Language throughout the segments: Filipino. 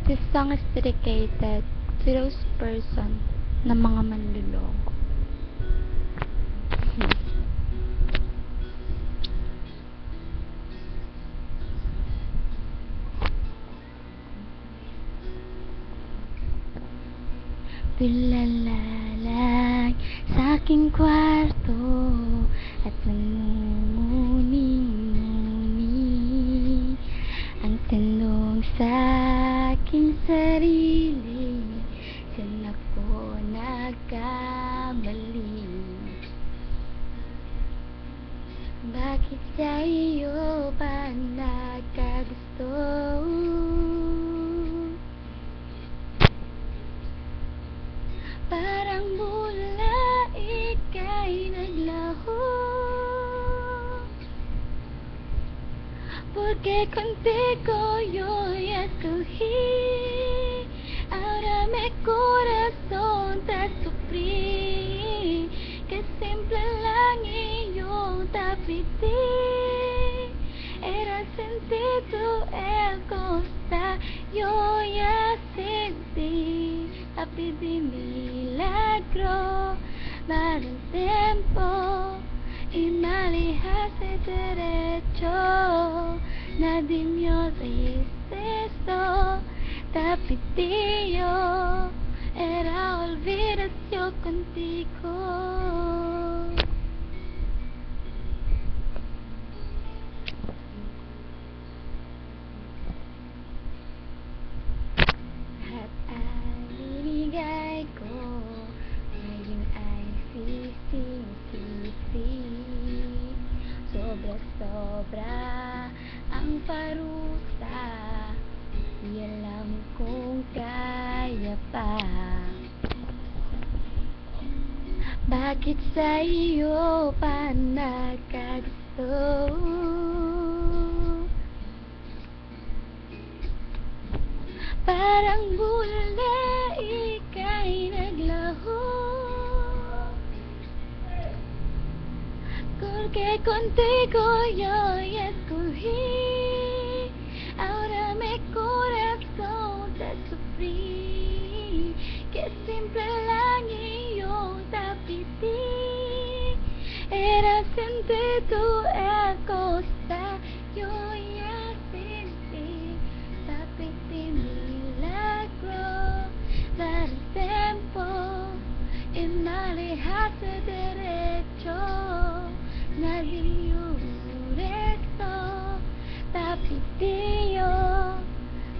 This song is dedicated to those person na mga manluloko. Tulalalang sa aking kwarto at nangunguni-nguni ang tanong sa aking sarili, saan ako nagkamali? Bakit sa iyo ba nagkagusto? Parang mula ika'y naglaho, porque contigo yo ya escogí. Ahora mi corazón te sufrí, que simple lang iyong tapiti. Era sentido el costa, yo ya sentí. Tapi di milagro, mal el tiempo y manejaste derecho. Nadie me dice esto, tapi tío, era olvidación contigo. Sobra ang parusa, di alam kung kaya pa. Bakit sa iyo pa nagkagusto? Parang mula ika'y naglaho, porque contigo yo ya escogí. Ahora mi corazón te sufrí, que simple lang iyong tapiti. Era sentido el costa, yo ya sentí. Tapiti milagro, dar tiempo y manejaste derecho. Nadie esto, tapi tío,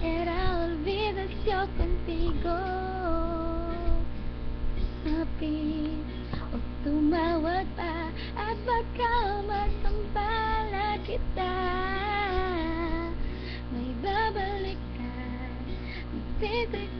era olvidación contigo. Tapi o tumawag pa at baka masampala kita, may babalik ka, titig